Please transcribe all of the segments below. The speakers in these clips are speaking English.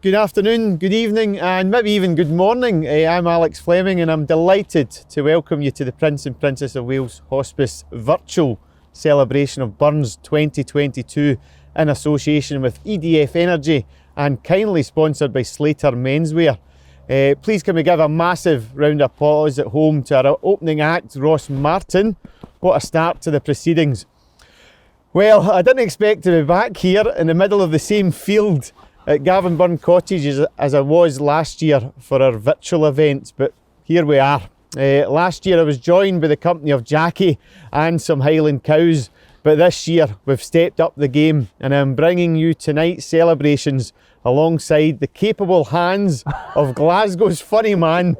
Good afternoon, good evening, and maybe even good morning. I'm Alex Fleming, and I'm delighted to welcome you to the Prince and Princess of Wales Hospice virtual celebration of Burns 2022 in association with EDF Energy and kindly sponsored by Slater Menswear. Please can we give a massive round of applause at home to our opening act, Ross Martin. What a start to the proceedings. Well, I didn't expect to be back here in the middle of the same field at Gavin Cottage as I was last year for our virtual event, but here we are. Last year I was joined by the company of Jackie and some Highland cows, but this year we've stepped up the game and I'm bringing you tonight's celebrations alongside the capable hands of Glasgow's funny man,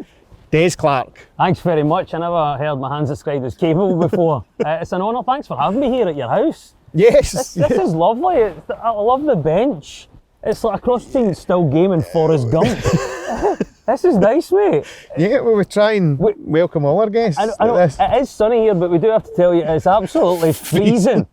Des Clark. Thanks very much. I never heard my hands described as capable before. It's an honour. Thanks for having me here at your house. Yes. This is lovely. I love the bench. It's like a cross between Still Game and Forrest Gump. This is nice, mate. Yeah, well, we try and welcome all our guests. I know, it is sunny here, but we do have to tell you it's absolutely freezing.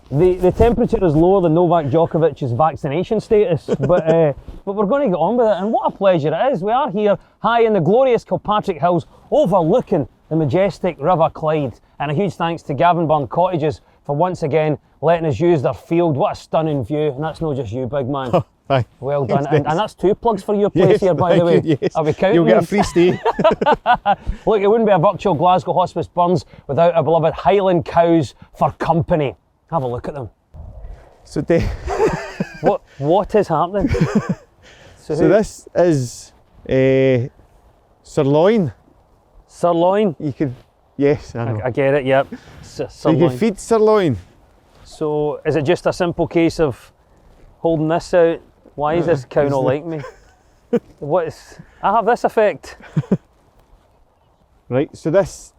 The temperature is lower than Novak Djokovic's vaccination status, but we're going to get on with it, and what a pleasure it is. We are here high in the glorious Kilpatrick Hills, overlooking the majestic River Clyde, and a huge thanks to Gavin Cottages for once again letting us use their field. What a stunning view, and that's not just you, big man. Aye. Well done, and that's 2 plugs for your place here, by the way. Yes. Are we counting? You'll get a free stay. Look, it wouldn't be a virtual Glasgow Hospice Burns without our beloved Highland cows for company. Have a look at them. So, what is happening? So this is sirloin. Sirloin? You can, yes, I know. I get it, yep. So Sirloin. you can feed sirloin. So is it just a simple case of holding this out? Why is this cow not like me? I have this effect. Right, so this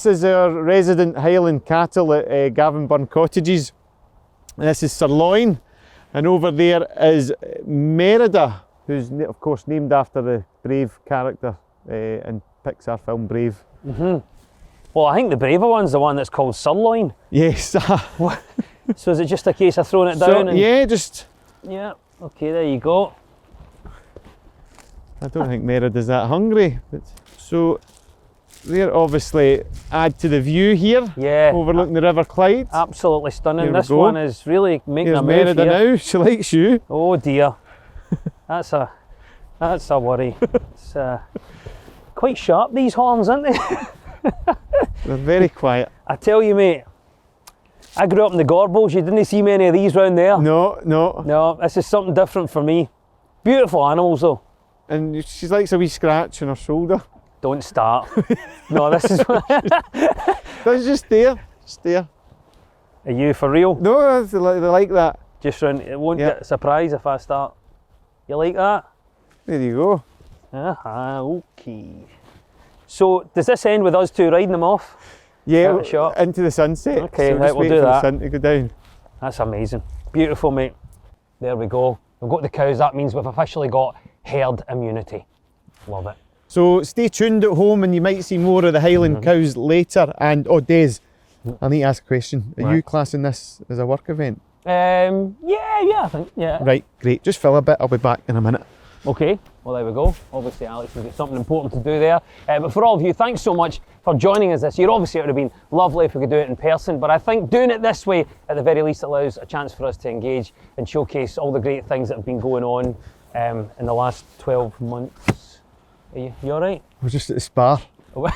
is our resident Highland cattle at Gavin Cottages. This is sirloin, and over there is Merida, who's of course named after the Brave character in Pixar film Brave. Mm-hmm. Well, I think the braver one's the one that's called sirloin. Yes. So is it just a case of throwing it down? Yeah, just... Yeah, okay, there you go. I don't think Merida's that hungry. But so they're obviously add to the view here. Yeah. Overlooking the River Clyde. Absolutely stunning. Here This one is really making Here's a move Merida here. now, she likes you. Oh dear. That's a worry. It's quite sharp, these horns, aren't they? They're very quiet. I tell you, mate, I grew up in the Gorbals. You didn't see many of these round there. No. No, this is something different for me. Beautiful animals though. And she likes a wee scratch on her shoulder. Don't start. No, this is... That's just there. Are you for real? No, they like that. Just round, it won't get a surprise if I start. You like that? There you go. Okay. So, does this end with us two riding them off? Yeah, shot? into the sunset. Okay, so right, we'll do for that. The sun to go down. That's amazing. Beautiful, mate. There we go. We've got the cows. That means we've officially got herd immunity. Love it. So stay tuned at home and you might see more of the Highland cows later. And, Des, I need to ask a question. Are you classing this as a work event? Yeah, I think, yeah. Right, great. Just fill a bit. I'll be back in a minute. Okay, well there we go. Obviously Alex has got something important to do there. But for all of you, thanks so much for joining us this year. Obviously it would have been lovely if we could do it in person, but I think doing it this way at the very least allows a chance for us to engage and showcase all the great things that have been going on in the last 12 months. You alright? We're just at the spa. What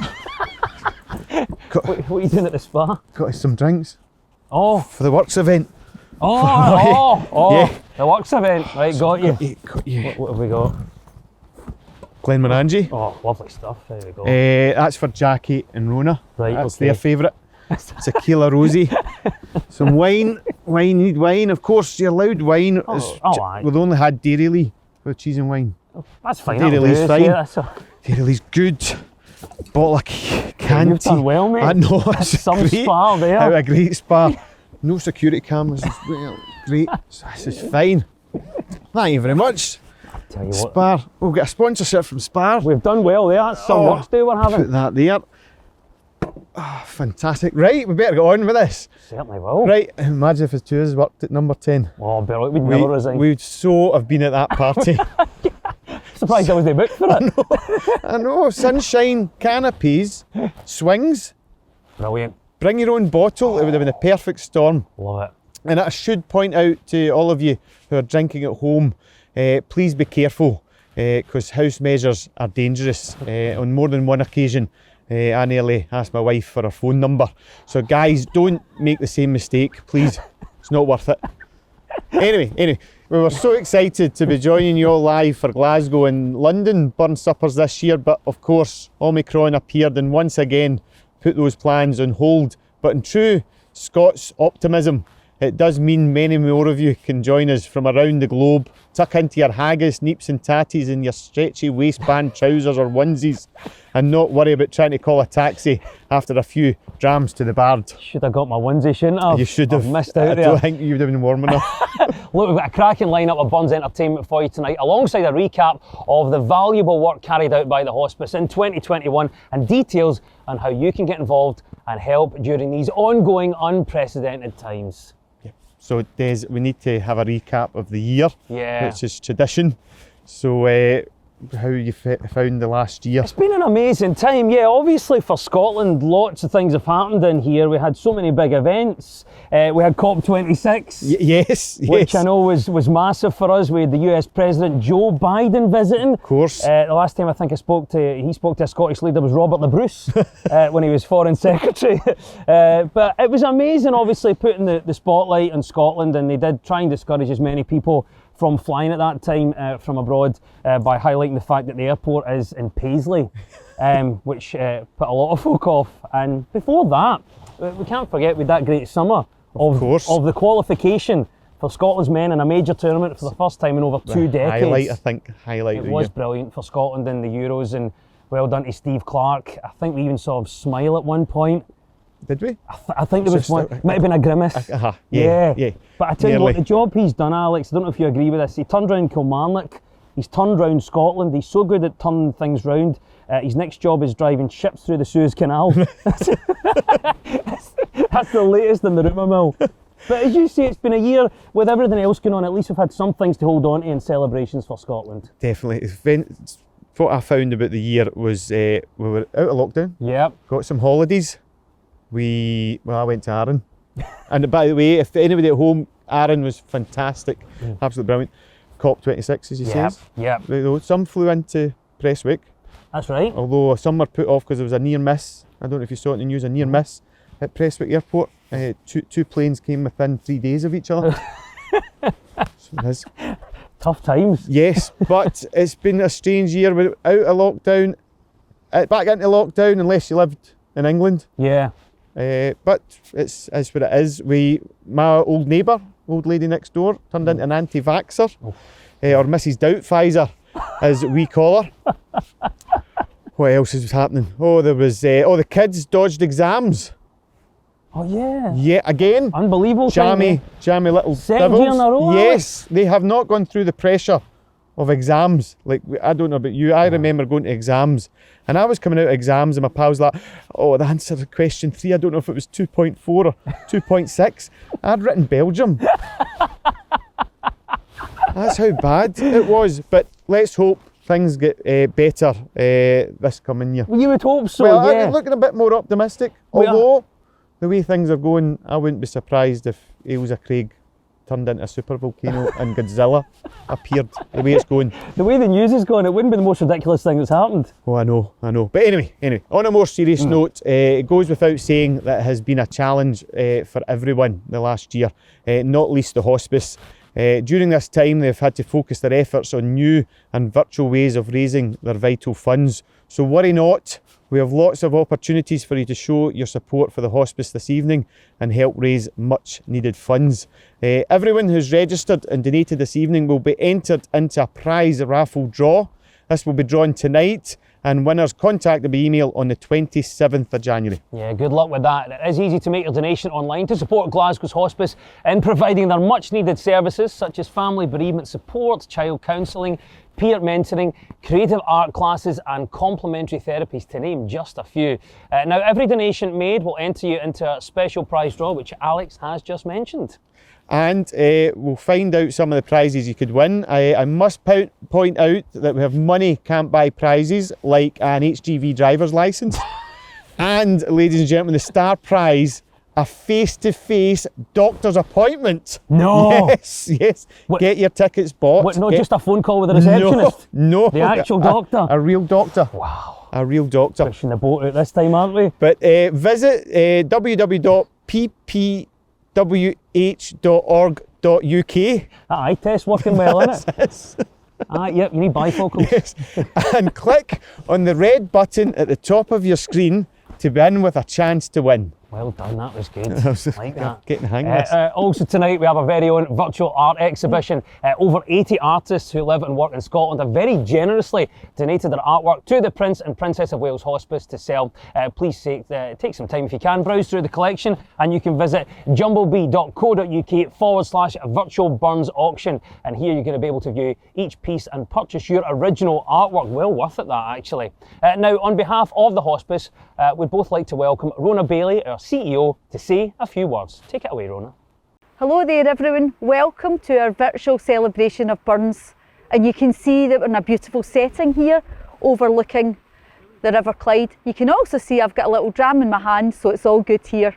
are you doing at the spa? Got us some drinks. Oh. For the works event. Yeah. The works event. Right, got you. What have we got? Glenmorangie. Oh, lovely stuff. There we go. That's for Jackie and Rona. Right, that's okay. Their favourite. Tequila Rosy. Some wine. Need wine. Of course, you're allowed wine. Aye. We've only had Dairy for cheese and wine. That's fine. Dairy Lee's fine. Yeah, Dairy Lee's good. Bottle of Canty. You've done well, mate. I know. That's some spa there. How a great spa. No security cameras as well. Great. This is fine. Thank you very much. Tell you what. Spar. We'll get a sponsorship from Spar. We've done well there. That's some work to do we're having. Put that there. Fantastic. Right, we better get on with this. Certainly will. Right, imagine if the two of us worked at number 10. Oh, but we'd never resign. We'd so have been at that party. Surprised I was the book for it. I know, sunshine, canopies, swings. Brilliant. Bring your own bottle. It would have been a perfect storm. Love it. And I should point out to all of you who are drinking at home, please be careful, because house measures are dangerous. On more than one occasion, I nearly asked my wife for her phone number. So guys, don't make the same mistake, please. It's not worth it. Anyway, we were so excited to be joining you all live for Glasgow and London Burn Suppers this year, but of course Omicron appeared and once again put those plans on hold. But in true Scots optimism, it does mean many more of you can join us from around the globe. Tuck into your haggis, neeps and tatties and your stretchy waistband trousers or onesies and not worry about trying to call a taxi after a few drams to the bard. Should have got my onesie, shouldn't I? You should have. I've missed out I there. don't think you would have been warm enough. Look, we've got a cracking lineup of Burns Entertainment for you tonight, alongside a recap of the valuable work carried out by the Hospice in 2021 and details on how you can get involved and help during these ongoing unprecedented times. So Des, we need to have a recap of the year, which is tradition. So how you found the last year? It's been an amazing time, yeah. Obviously for Scotland, lots of things have happened in here. We had so many big events. We had COP26, yes, which I know was massive for us. We had the US President Joe Biden visiting. Of course. The last time I think he spoke to a Scottish leader was Robert the Bruce when he was Foreign Secretary. But it was amazing, obviously, putting the spotlight on Scotland, and they did try and discourage as many people from flying at that time from abroad by highlighting the fact that the airport is in Paisley, which put a lot of folk off. And before that, we can't forget with that great summer of the qualification for Scotland's men in a major tournament for the first time in over 2 decades. Highlight. It was brilliant for Scotland in the Euros, and well done to Steve Clark. I think we even saw him smile at one point. Did we? I think there was one, might have been a grimace. Yeah. But I tell you what, the job he's done, Alex, I don't know if you agree with this, he turned round Kilmarnock, he's turned round Scotland, he's so good at turning things round. His next job is driving ships through the Suez Canal. That's the latest in the rumour mill. But as you say, it's been a year with everything else going on. At least we've had some things to hold on to in celebrations for Scotland. Definitely. What I found about the year was we were out of lockdown. Yep. Got some holidays. I went to Arran. And by the way, if anybody at home, Arran was fantastic. Absolutely brilliant. COP26, as you say. Yeah. Some flew into Prestwick. That's right. Although some were put off because there was a near miss. I don't know if you saw it in the news, a near miss at Prestwick Airport. Two planes came within 3 days of each other. So it is. Tough times. Yes, but it's been a strange year. We're out of lockdown, back into lockdown unless you lived in England. Yeah. But it's what it is. My old neighbour, old lady next door, turned into an anti-vaxxer, or Mrs. Doubtpfizer, as we call her. What else is happening? Oh, there was the kids dodged exams. Oh yeah. Yeah, again. Unbelievable. Jammy little Second devils. year in a row, Yes, they have not gone through the pressure of exams. Like, I don't know about you, I remember going to exams and I was coming out of exams and my pals like, oh, the answer to question 3, I don't know if it was 2.4 or 2.6. I'd written Belgium. That's how bad it was. But let's hope things get better this coming year. Well, you would hope so, well, yeah. I'm looking a bit more optimistic. Although, the way things are going, I wouldn't be surprised if Ailsa Craig turned into a super volcano and Godzilla appeared, the way it's going. The way the news is going, it wouldn't be the most ridiculous thing that's happened. Oh, I know. But anyway, on a more serious note, it goes without saying that it has been a challenge for everyone the last year, not least the Hospice. During this time, they've had to focus their efforts on new and virtual ways of raising their vital funds. So worry not, we have lots of opportunities for you to show your support for the Hospice this evening and help raise much needed funds. Everyone who's registered and donated this evening will be entered into a prize raffle draw. This will be drawn tonight and winners contacted by email on the 27th of January. Yeah, good luck with that. It is easy to make your donation online to support Glasgow's Hospice in providing their much needed services such as family bereavement support, child counselling, peer mentoring, creative art classes and complementary therapies, to name just a few. Now, every donation made will enter you into a special prize draw, which Alex has just mentioned. And we'll find out some of the prizes you could win. I must point out that we have money can't buy prizes like an HGV driver's licence. And, ladies and gentlemen, the star prize, a face-to-face doctor's appointment. No! Yes. What? Get your tickets bought. What, not just a phone call with a receptionist? No. The actual doctor? A real doctor. Wow. A real doctor. Pushing the boat out this time, aren't we? But visit www.ppwh.org.uk. That eye test working well, isn't it? Yep, you need bifocals. Yes. And click on the red button at the top of your screen to be in with a chance to win. Well done, that was good. Like that. Getting the hang of this. Also tonight we have a very own virtual art exhibition. Over 80 artists who live and work in Scotland have very generously donated their artwork to the Prince and Princess of Wales Hospice to sell. Please take some time if you can, browse through the collection, and you can visit jumblebee.co.uk/virtual Burns auction, and here you're going to be able to view each piece and purchase your original artwork. Well worth it, that actually. Now, on behalf of the Hospice, we'd both like to welcome Rona Bailey, our CEO, to say a few words. Take it away, Rona. Hello there everyone, welcome to our virtual celebration of Burns, and you can see that we're in a beautiful setting here overlooking the River Clyde. You can also see I've got a little dram in my hand, so it's all good here.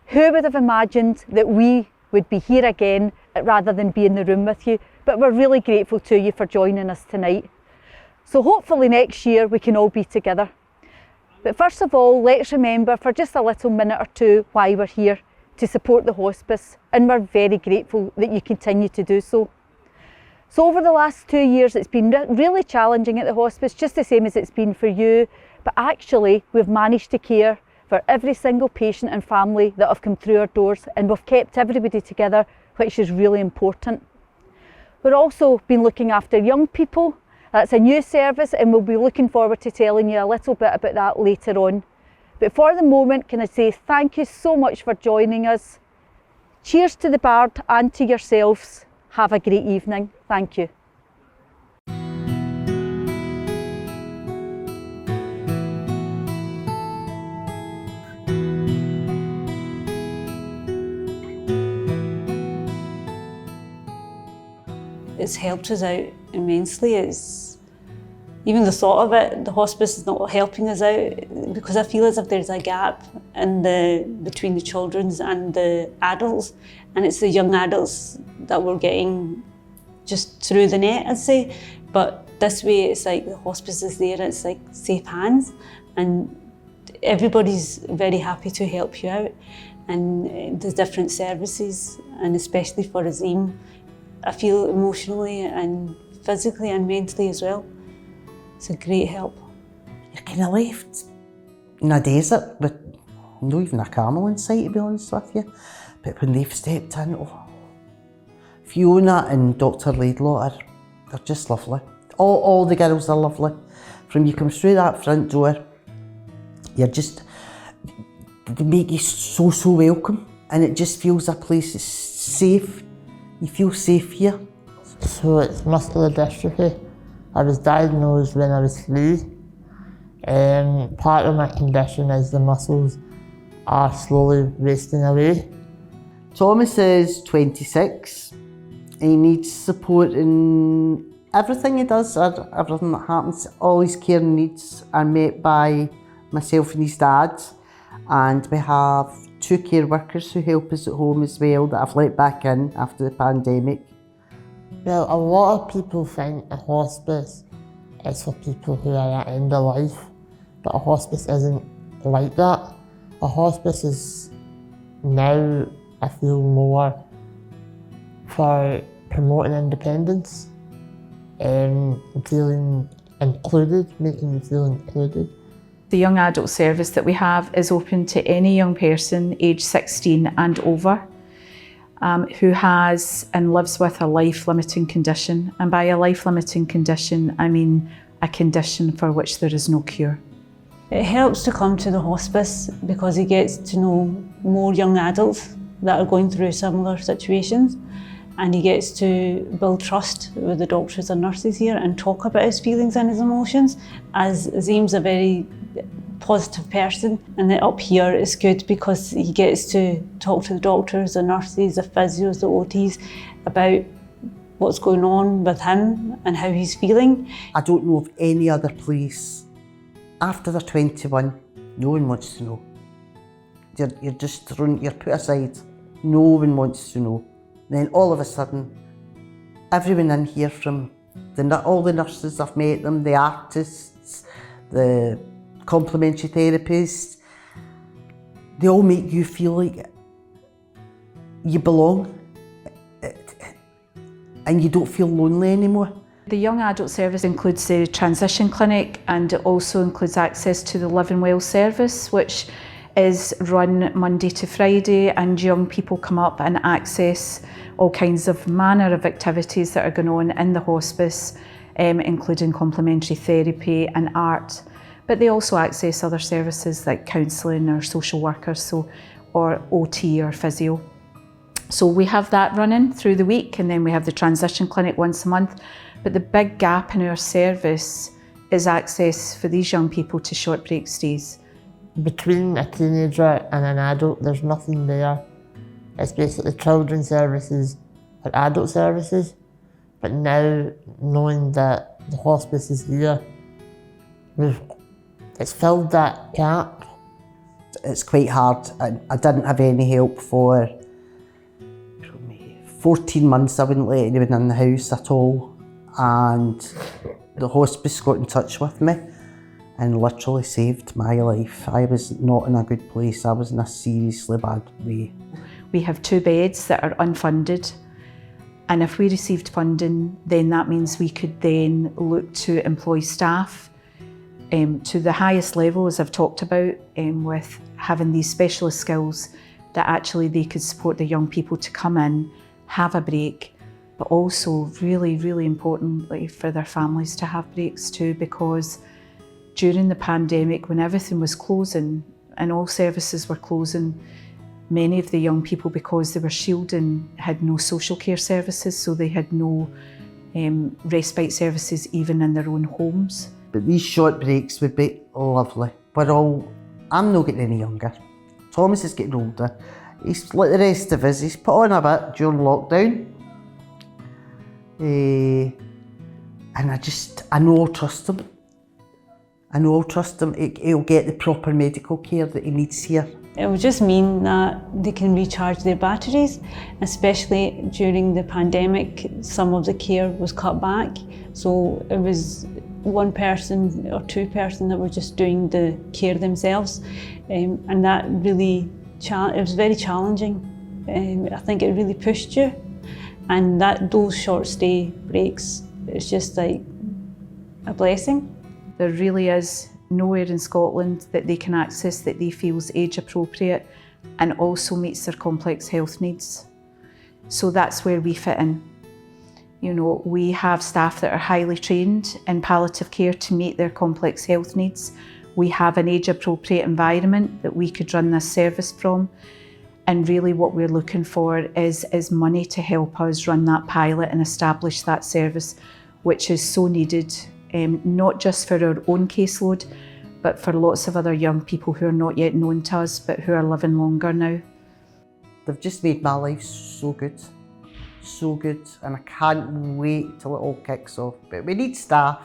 Who would have imagined that we would be here again rather than be in the room with you, but we're really grateful to you for joining us tonight. So hopefully next year we can all be together. But first of all, let's remember for just a little minute or two why we're here, to support the hospice, and we're very grateful that you continue to do so. So over the last 2 years it's been really challenging at the hospice, just the same as it's been for you, but actually we've managed to care for every single patient and family that have come through our doors, and we've kept everybody together, which is really important. We've also been looking after young people. That's a new service, and we'll be looking forward to telling you a little bit about that later on. But for the moment, can I say thank you so much for joining us. Cheers to the Bard and to yourselves. Have a great evening. Thank you. It's helped us out immensely. Even the thought of it, the hospice is not helping us out, because I feel as if there's a gap between the children's and the adults, and it's the young adults that we're getting just through the net, I'd say. But this way it's like the hospice is there, it's like safe hands, and everybody's very happy to help you out, and there's different services, and especially for Azim, I feel emotionally and physically and mentally as well. It's a great help. You're kind of left in a desert with not even a camel in sight, to be honest with you. But when they've stepped in, Fiona and Dr. Laidlaw they're just lovely. All the girls are lovely. From you come through that front door, they make you so welcome, and it just feels a place that's safe. You feel safe here. So it's muscular dystrophy. I was diagnosed when I was 3. Part of my condition is the muscles are slowly wasting away. Thomas is 26. He needs support in everything he does, or everything that happens. All his care needs are met by myself and his dad. And we have 2 care workers who help us at home as well that I've let back in after the pandemic. Well, a lot of people think a hospice is for people who are at end of life, but a hospice isn't like that. A hospice is now, I feel, more for promoting independence and feeling included, making you feel included. The young adult service that we have is open to any young person aged 16 and over who has and lives with a life-limiting condition. And by a life-limiting condition, I mean a condition for which there is no cure. It helps to come to the hospice because he gets to know more young adults that are going through similar situations, and he gets to build trust with the doctors and nurses here and talk about his feelings and his emotions, as Zaim's a very positive person. And then up here it's good because he gets to talk to the doctors, the nurses, the physios, the OTs about what's going on with him and how he's feeling. I don't know of any other place. After they're 21, no one wants to know. You're just thrown, you're put aside. No one wants to know. Then all of a sudden, everyone in here, from all the nurses, I've met them, the artists, the complementary therapists, they all make you feel like you belong and you don't feel lonely anymore. The young adult service includes the transition clinic, and it also includes access to the Live and Well service, which is run Monday to Friday, and young people come up and access all kinds of manner of activities that are going on in the hospice, including complementary therapy and art. But they also access other services like counselling or social workers, or OT or physio. So we have that running through the week, and then we have the transition clinic once a month. But the big gap in our service is access for these young people to short break stays. Between a teenager and an adult, there's nothing there. It's basically children's services or adult services. But now, knowing that the hospice is here, it's filled that gap. It's quite hard. I didn't have any help for 14 months. I wouldn't let anyone in the house at all. And the hospice got in touch with me and literally saved my life. I was not in a good place. I was in a seriously bad way. We have 2 beds that are unfunded, and if we received funding, then that means we could then look to employ staff to the highest level, as I've talked about, with having these specialist skills that actually they could support the young people to come in, have a break, but also really, really importantly for their families to have breaks too, because during the pandemic, when everything was closing and all services were closing, many of the young people, because they were shielding, had no social care services, so they had no respite services even in their own homes. But these short breaks would be lovely. I'm not getting any younger. Thomas is getting older. He's like the rest of us, he's put on a bit during lockdown. And I know I'll trust him. He'll get the proper medical care that he needs here. It would just mean that they can recharge their batteries, especially during the pandemic. Some of the care was cut back, so it was one person or 2 person that were just doing the care themselves, and that really it was very challenging. I think it really pushed you, and those short stay breaks, it's just like a blessing. There really is nowhere in Scotland that they can access that they feel is age appropriate and also meets their complex health needs. So that's where we fit in. You know, we have staff that are highly trained in palliative care to meet their complex health needs. We have an age appropriate environment that we could run this service from. And really what we're looking for is money to help us run that pilot and establish that service, which is so needed, not just for our own caseload, but for lots of other young people who are not yet known to us, but who are living longer now. They've just made my life so good, and I can't wait till it all kicks off. But we need staff,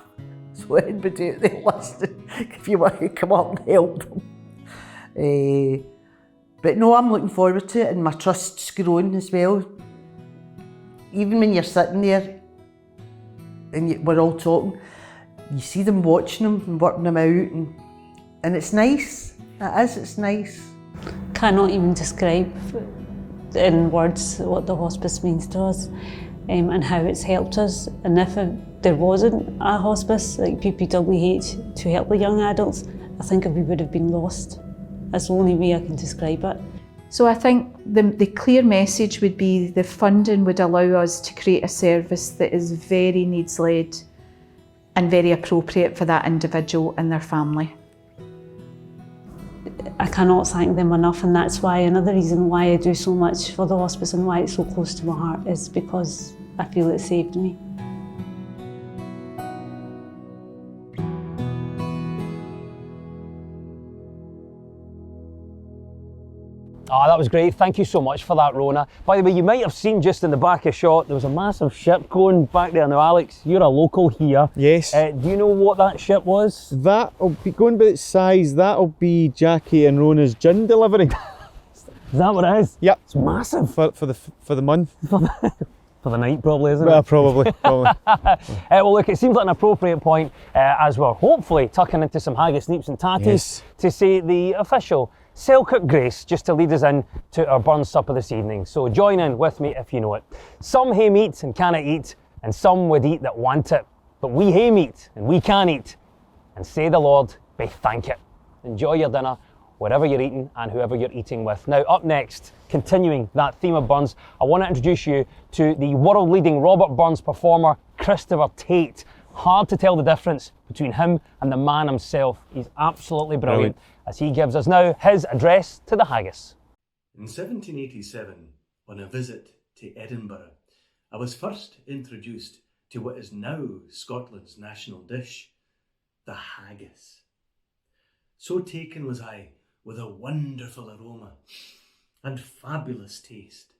so anybody out there listening, if you want to come up and help them. But no, I'm looking forward to it, and my trust's growing as well. Even when you're sitting there and we're all talking, you see them watching them and working them out, and it's nice. It's nice. Cannot even describe in words what the hospice means to us, and how it's helped us. And if there wasn't a hospice like PPWH to help the young adults, I think we would have been lost. That's the only way I can describe it. So I think the clear message would be the funding would allow us to create a service that is very needs-led, and very appropriate for that individual and their family. I cannot thank them enough, and that's why another reason why I do so much for the hospice and why it's so close to my heart is because I feel it saved me. Oh, that was great. Thank you so much for that, Rona. By the way, you might have seen just in the back of shot, there was a massive ship going back there. Now, Alex, you're a local here. Yes. Do you know what that ship was? That'll be, going by its size, that'll be Jackie and Rona's gin delivery. Is that what it is? Yep. It's massive. For the month. For the night, probably, isn't it? Well, probably. Well, look, it seems like an appropriate point as we're hopefully tucking into some haggis, neeps and tatties Yes. to say the official Selkirk grace, just to lead us in to our Burns supper this evening. So join in with me if you know it. Some hae meat and cannot eat, and some would eat that want it. But we hae meat and we can eat, and say the Lord be thank it. Enjoy your dinner, wherever you're eating and whoever you're eating with. Now, up next, continuing that theme of Burns, I want to introduce you to the world-leading Robert Burns performer, Christopher Tait. Hard to tell the difference between him and the man himself. He's absolutely brilliant. As he gives us now his address to the haggis. In 1787, on a visit to Edinburgh, I was first introduced to what is now Scotland's national dish, the haggis. So taken was I with a wonderful aroma and fabulous taste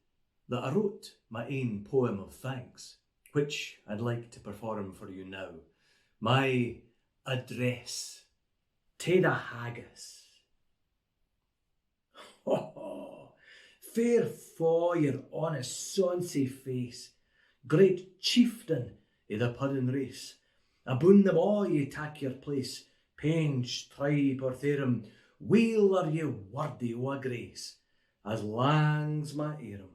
that I wrote my own poem of thanks, which I'd like to perform for you now. My address to the haggis. Fair fa your honest sonsy face, great chieftain of the puddin' race, aboon them all ye tak your place, penge, tribe or theorem, weel are ye worthy o' a grace, as lang's my ear'em.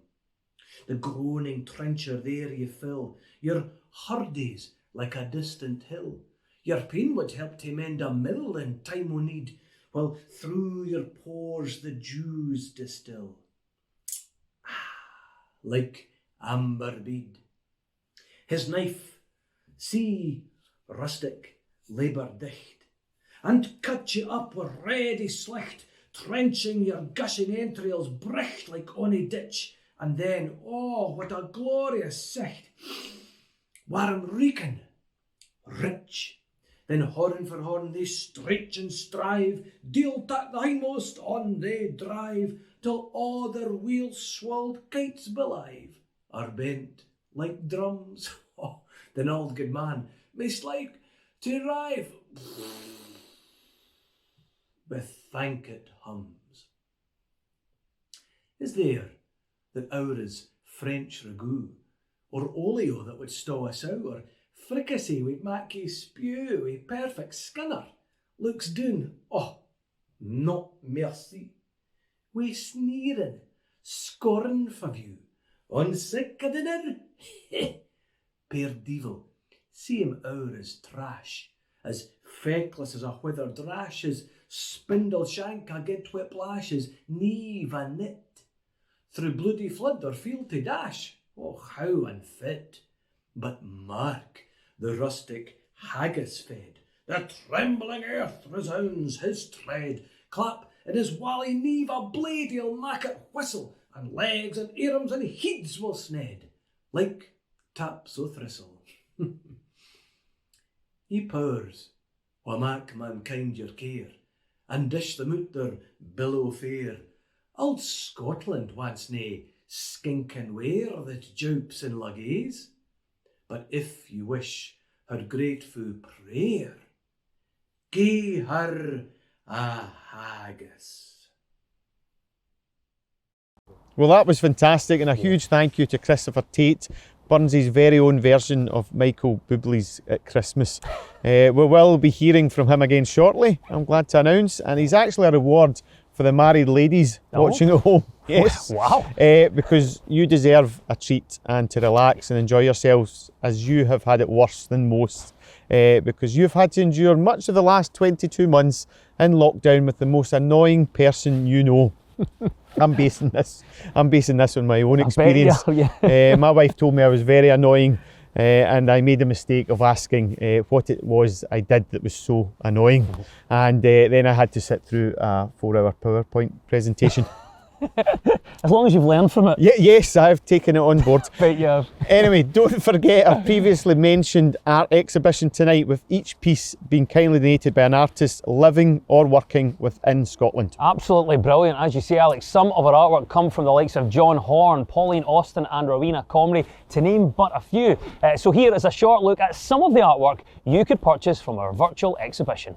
The groaning trencher there ye fill, your hurdies like a distant hill. Your pain would help to mend a mill in time o' need, while through your pores the dews distill. Like amber bead. His knife, see, rustic, labour dicht, and cut you up with ready slicht, trenching your gushing entrails bricht like ony ditch, and then, oh, what a glorious sight! Warm reeking, rich. Then horn for horn they stretch and strive, deal tak the hindmost on they drive, till all their wheels swelled kites belive, are bent like drums. Oh, then old good man must like to rive with thank it hums. Is there that ours French ragout, or olio that would stow us out, or fricassee we'd mak ye spew, a perfect skinner, looks doon, oh, not merci. We sneering, scorn for you, on sick a dinner, Peer devil, see him ours trash, as feckless as a withered rash, as spindle shank a get whiplash, as neve a knit, through bloody flood or field to dash, oh, how unfit. But mark the rustic haggis fed, the trembling earth resounds his tread, clap in his wally neve a blade he'll mak it whistle, and legs and earums and heads will sned, like taps o' thistle. Ye powers, wha mak mankind your care, and dish them out their billow fare, old Scotland wants nae skinking ware that jupes in luggies. But if you wish her grateful prayer, gie her a haggis. Well, that was fantastic, and a huge thank you to Christopher Tait, Burns's very own version of Michael Bublé's at Christmas. We will be hearing from him again shortly, I'm glad to announce, and he's actually a reward for the married ladies watching at home. Yes. Wow. Because you deserve a treat and to relax and enjoy yourselves, as you have had it worse than most. Because you've had to endure much of the last 22 months in lockdown with the most annoying person you know. I'm basing this on my own experience. Yeah. My wife told me I was very annoying and I made the mistake of asking what it was I did that was so annoying, and then I had to sit through a 4-hour PowerPoint presentation. As long as you've learned from it. Yes, I've taken it on board. Bet you have. Anyway, don't forget our previously mentioned art exhibition tonight, with each piece being kindly donated by an artist living or working within Scotland. Absolutely brilliant. As you say, Alex, some of our artwork come from the likes of John Horn, Pauline Austin and Rowena Comrie, to name but a few. So here is a short look at some of the artwork you could purchase from our virtual exhibition.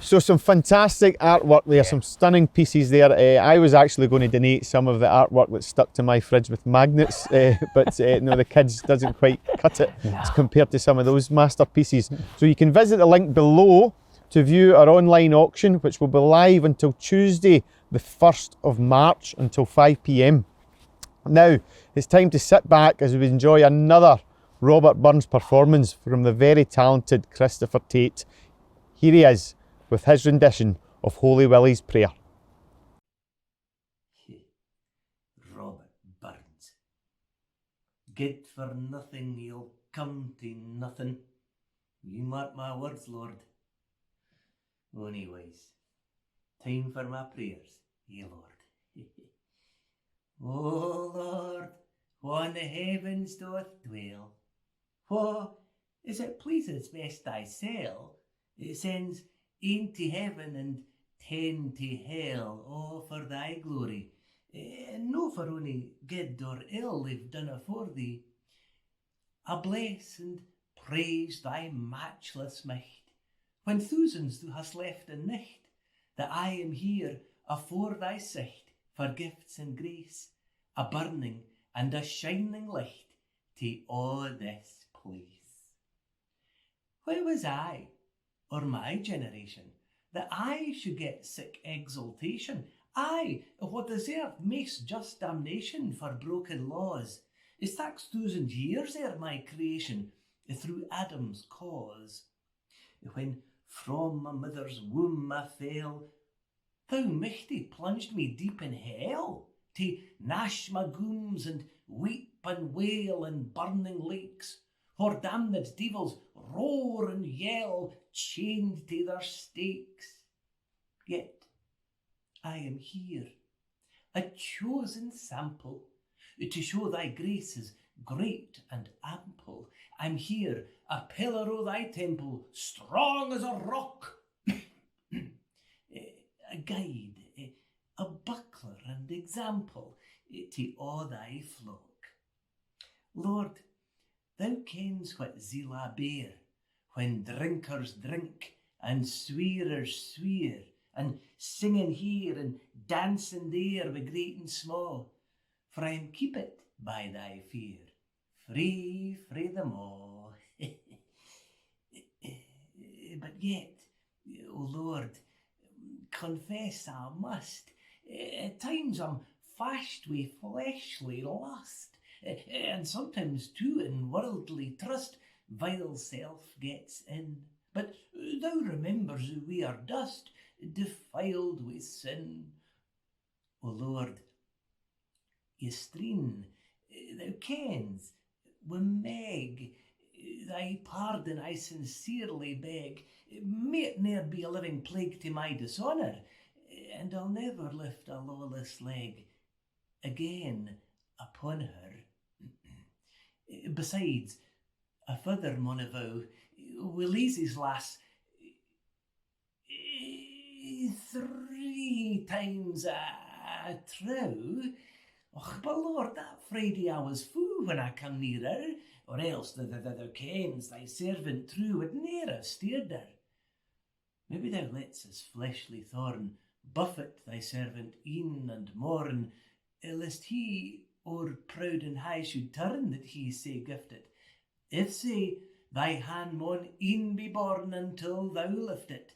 So some fantastic artwork there, some stunning pieces there. I was actually going to donate some of the artwork that's stuck to my fridge with magnets, but no, the kids doesn't quite cut it as compared to some of those masterpieces. So you can visit the link below to view our online auction, which will be live until Tuesday, the 1st of March, until 5 p.m. Now, it's time to sit back as we enjoy another Robert Burns performance from the very talented Christopher Tait. Here he is, with his rendition of Holy Willie's Prayer. Robert Burns. Good for nothing, you'll come to nothing. You mark my words, Lord. Anyways, time for my prayers, ye Lord. O Lord, wha in the heavens doth dwell, wha, as it pleases best thyself, it sends ane to heaven and 10 to hell, all for thy glory, and no for ony good or ill they've done afore thee. I bless and praise thy matchless might, when thousands thou hast left in nicht, that I am here afore thy sight, for gifts and grace, a burning and a shining light to all this place. Where was I, or my generation, that I should get sick exaltation? I, what deserved maist just damnation for broken laws, is 6,000 years ere my creation, through Adam's cause. When from my mother's womb I fell, thou mighty plunged me deep in hell, to gnash my gooms and weep and wail in burning lakes, for damned devils roar and yell, chained to their stakes. Yet I am here, a chosen sample, to show thy graces great and ample. I'm here, a pillar o' thy temple, strong as a rock, a guide, a buckler and example to all thy flock. Lord, thou kens what zeal I bear, when drinkers drink and swearers swear, and singing here and dancing there with great and small, for I am keepit by thy fear, free frae them all. But yet, Oh Lord, confess I must, at times I'm fashed with fleshly lust, and sometimes too in worldly trust vile self gets in. But thou remembers we are dust, defiled with sin. O Lord, yestreen, thou kens, wi' Meg, thy pardon I sincerely beg. May it ne'er be a living plague to my dishonour, and I'll never lift a lawless leg again upon her. Besides, a further maun avow, Willie's lass 3 times a trow. Och, but Lord, that Friday I was fou when I come near her, or else thou kens thy servant true would ne'er have steered her. Maybe thou lets his fleshly thorn buffet thy servant e'en and morn, lest he o'er proud and high should turn that he say gifted. If say, thy hand maun e'en be borne until thou lift it.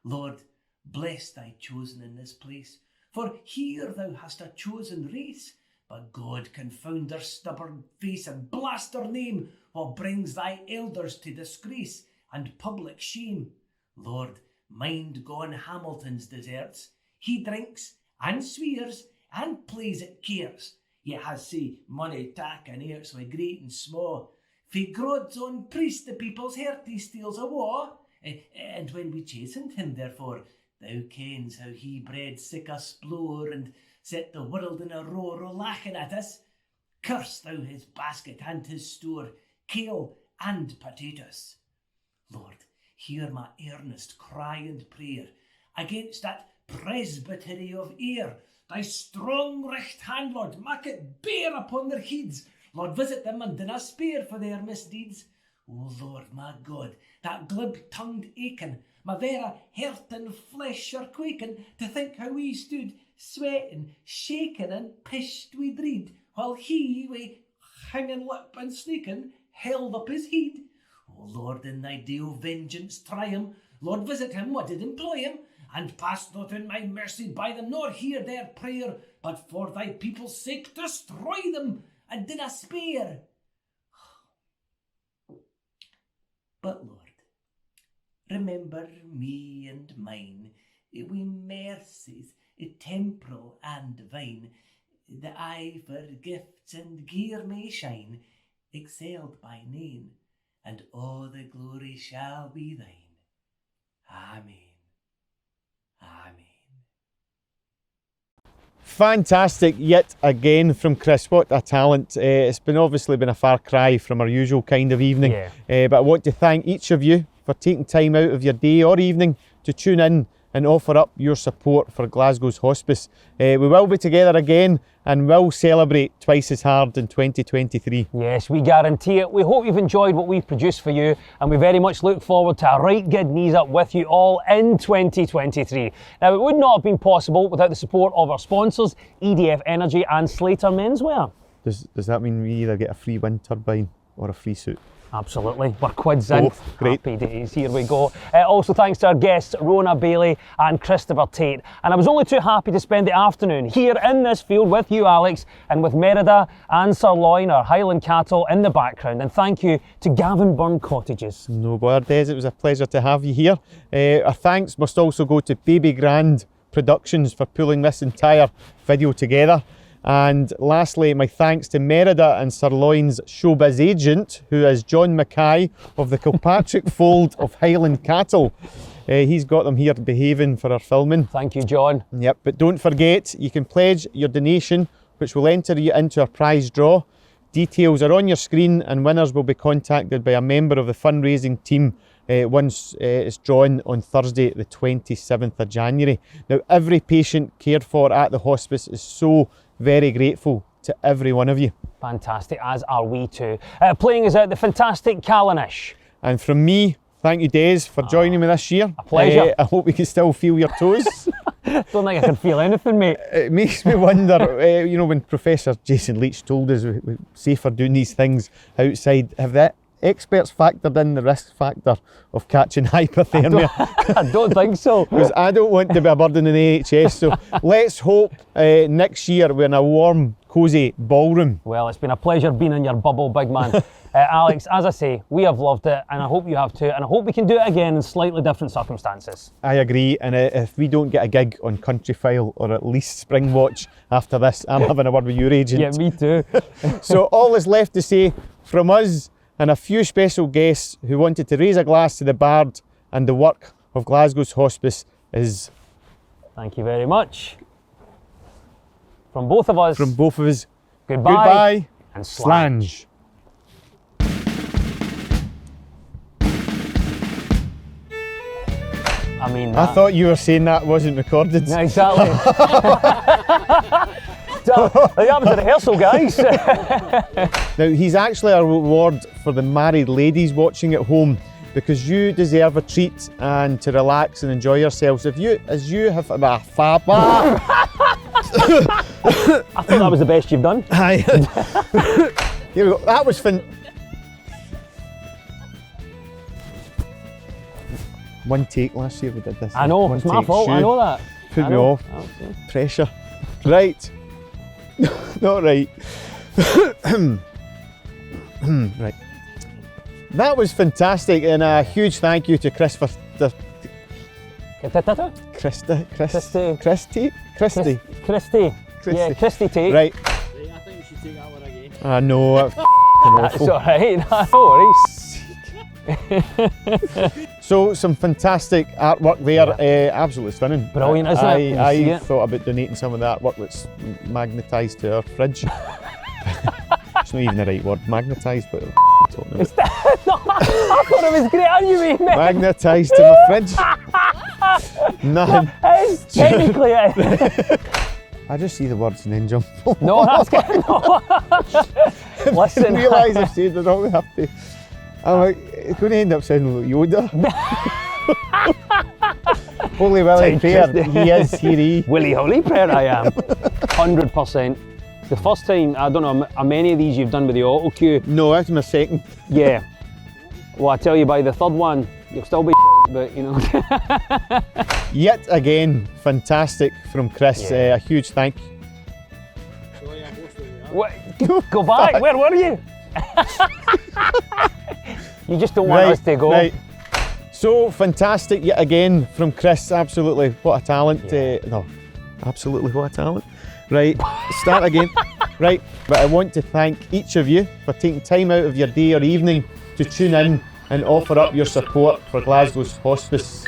Lord, bless thy chosen in this place, for here thou hast a chosen race. But God confound their stubborn face and blast their name, what brings thy elders to disgrace and public shame. Lord, mind gone Hamilton's deserts. He drinks and swears and plays at cares, yet has say money tack and airts wi' great and small. Fae God's own priest the people's heart he steals awa', and when we chastened him therefore, thou kens how he bred sic a splore and set the world in a roar o' laughing at us. Curse thou his basket and his store, kale and potatoes. Lord, hear my earnest cry and prayer against that presbytery of air. Thy strong recht hand, Lord, mak it bear upon their heads. Lord, visit them and dinna spare for their misdeeds. O Lord, my God, that glib-tongued Achan, my vera heart and flesh are quaking to think how we stood sweating, shaking and pished wi' dread, while he, wi' hanging lip and sneaking, held up his head. O Lord, in thy day o' vengeance try him. Lord, visit him what did employ him, and pass not in my mercy by them, nor hear their prayer, but for thy people's sake destroy them, and dinna spare. But Lord, remember me and mine, wi' mercies temporal and divine, that I for gifts and gear may shine, excelled by name, and all the glory shall be thine. Amen. Amen. Fantastic yet again from Chris. What a talent. It's obviously been a far cry from our usual kind of evening. Yeah. But I want to thank each of you for taking time out of your day or evening to tune in and offer up your support for Glasgow's Hospice. We will be together again and will celebrate twice as hard in 2023. Yes, we guarantee it. We hope you've enjoyed what we've produced for you, and we very much look forward to a right good knees up with you all in 2023. Now, it would not have been possible without the support of our sponsors, EDF Energy and Slater Menswear. Does that mean we either get a free wind turbine or a free suit? Absolutely, we're quids in. Great. Happy days, here we go. Also thanks to our guests, Rona Bailey and Christopher Tait. And I was only too happy to spend the afternoon here in this field with you, Alex, and with Merida and Sirloin, our Highland cattle, in the background. And thank you to Gavin Byrne Cottages. No bother, Des, it was a pleasure to have you here. Our thanks must also go to Baby Grand Productions for pulling this entire video together. And lastly, my thanks to Merida and Sirloin's showbiz agent, who is John Mackay of the Kilpatrick fold of Highland cattle. He's got them here behaving for our filming. Thank you, John. Yep, but don't forget, you can pledge your donation, which will enter you into our prize draw. Details are on your screen, and winners will be contacted by a member of the fundraising team once it's drawn on Thursday, the 27th of January. Now, every patient cared for at the hospice is so very grateful to every one of you. Fantastic, as are we too. Playing us out, the fantastic Callanish. And from me, thank you, Des, for joining me this year. A pleasure. I hope we can still feel your toes. Don't think I can feel anything, mate. It makes me wonder, you know, when Professor Jason Leach told us we're safer doing these things outside, have that experts factored in the risk factor of catching hypothermia? I don't think so. Because I don't want to be a burden in the NHS. So let's hope next year we're in a warm, cosy ballroom. Well, it's been a pleasure being in your bubble, big man. Alex, as I say, we have loved it, and I hope you have too, and I hope we can do it again in slightly different circumstances. I agree, and if we don't get a gig on Countryfile or at least Springwatch after this, I'm having a word with your agent. Yeah, me too. So all that's left to say from us and a few special guests who wanted to raise a glass to the bard and the work of Glasgow's Hospice is... Thank you very much. From both of us. Goodbye and slange. I mean, I thought you were saying that wasn't recorded. Yeah, exactly. That was a rehearsal, guys. Now, he's actually a reward for the married ladies watching at home, because you deserve a treat and to relax and enjoy yourselves. As you have a fab. I thought that was the best you've done. Aye. Here we go. That was one take last year we did this. I know, it's my fault, I know that. Put me off. Okay. Pressure. Right. Not right. Right. That was fantastic, and a huge thank you to Christopher Christy. Yeah, Christy Tait. Right. I think we should take that one again. I know. That's alright, no worries. So some fantastic artwork there, absolutely stunning. Brilliant, isn't it? I thought about donating some of the artwork that's magnetised to our fridge. It's not even the right word, magnetised, but talking about. I thought it was great, I knew what you meant. Magnetised to my fridge. Nothing. It's technically it. I just see the words and then jump. No, that's good. No. Listen. I didn't realise I said that all have to. I'm like, it's going to end up sounding like Yoda. Holy Willie Prayer, he is here. Willie Holy Prayer, I am. 100%. The first time, I don't know how many of these you've done with the auto cue. No, that's my second. Yeah. Well, I tell you, by the third one, you'll still be but you know. Yet again, fantastic from Chris. Yeah. A huge thank you. What? Go back, where were you? You just don't want us to go. Right. So fantastic yet again from Chris. Absolutely, what a talent. Yeah. No, absolutely what a talent. Right, start again. Right, but I want to thank each of you for taking time out of your day or evening to tune in and offer up your support for Glasgow's Hospice.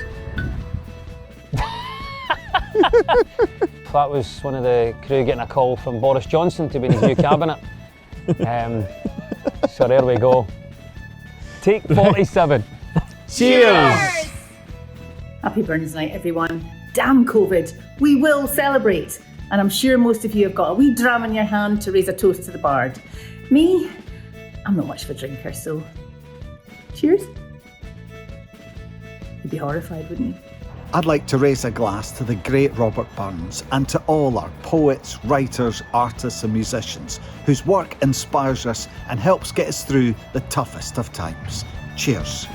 That was one of the crew getting a call from Boris Johnson to be in his new cabinet. So there we go. Take 47. Cheers! Happy Burns Night, everyone. Damn COVID. We will celebrate. And I'm sure most of you have got a wee dram in your hand to raise a toast to the bard. Me, I'm not much of a drinker, so cheers. You'd be horrified, wouldn't you? I'd like to raise a glass to the great Robert Burns and to all our poets, writers, artists and musicians whose work inspires us and helps get us through the toughest of times. Cheers.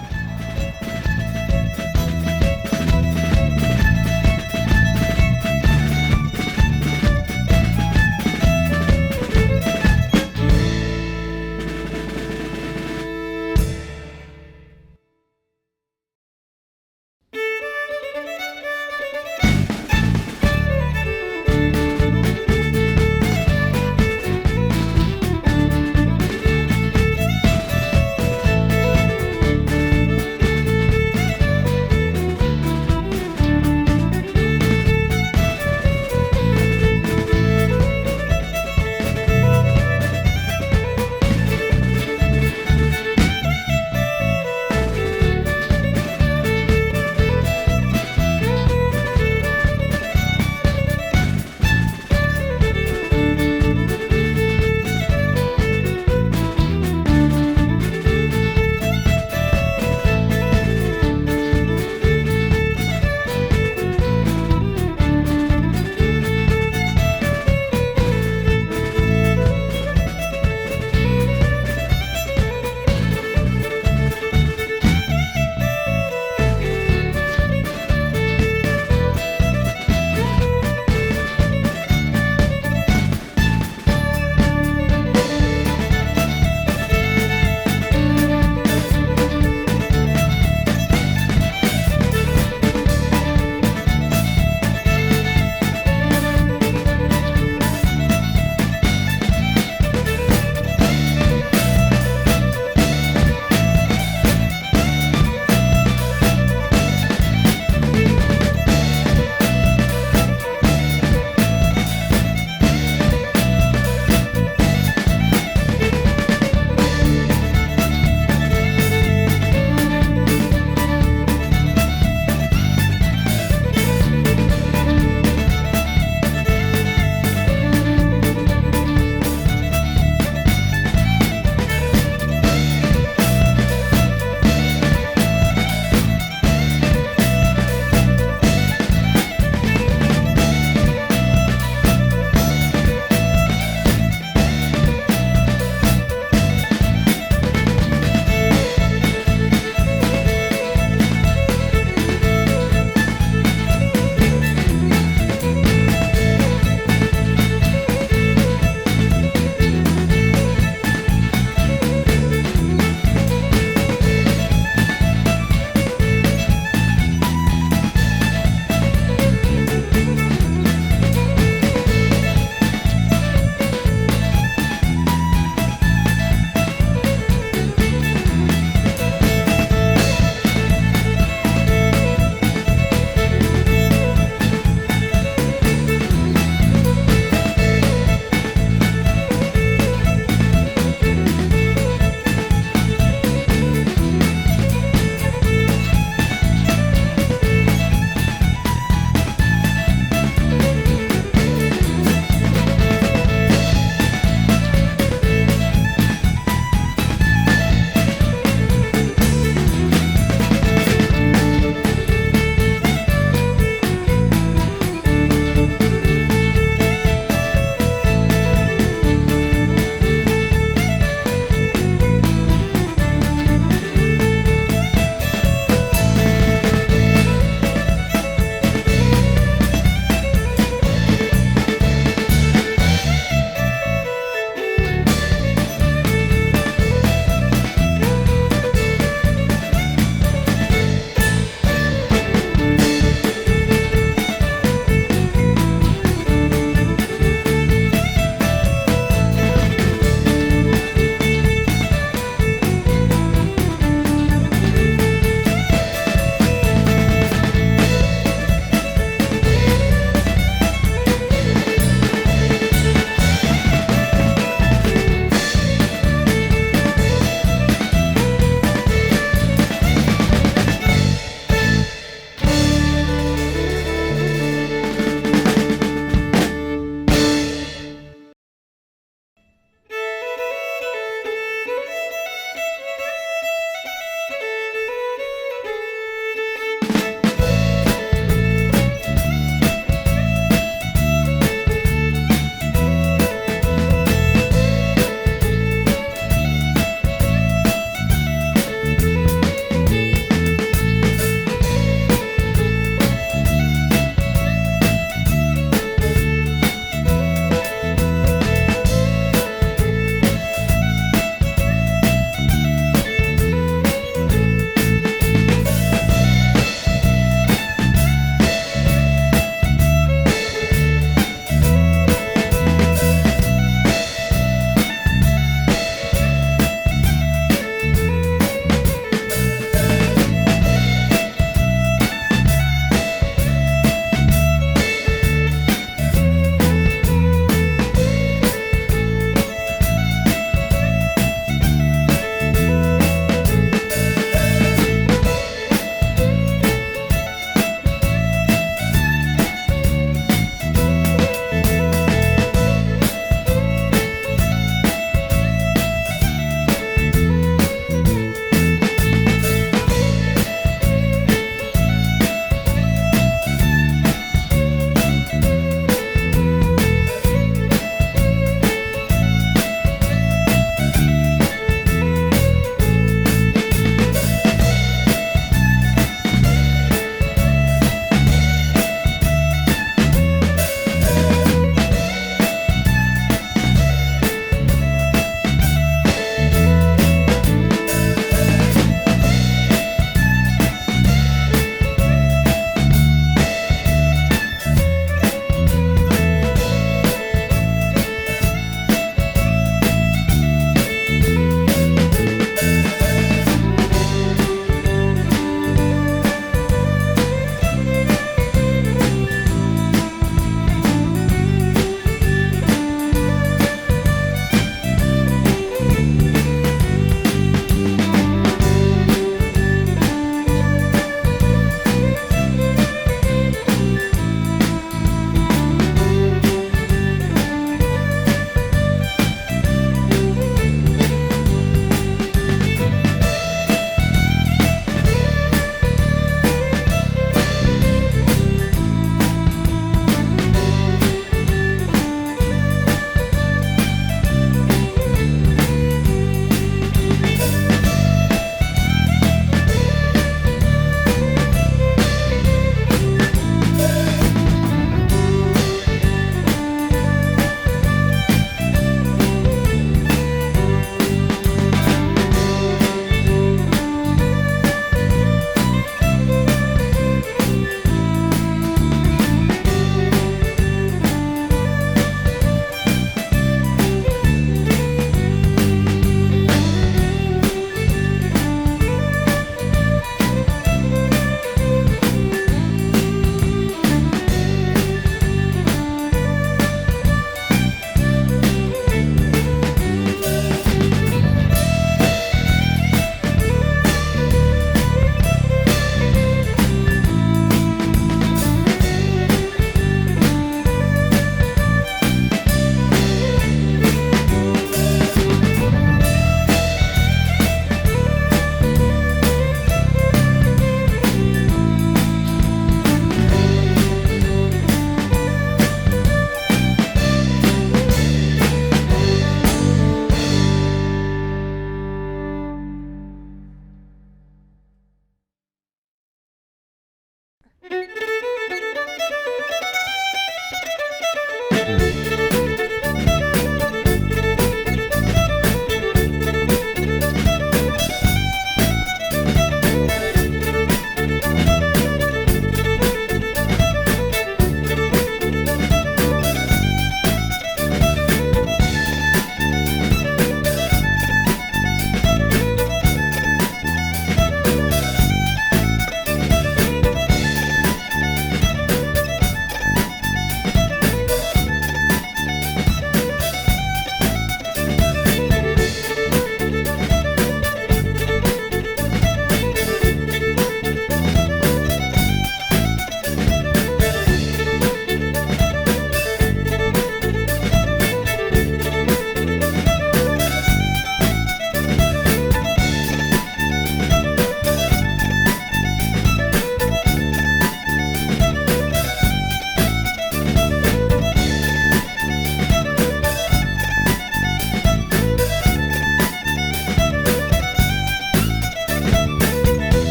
Bye.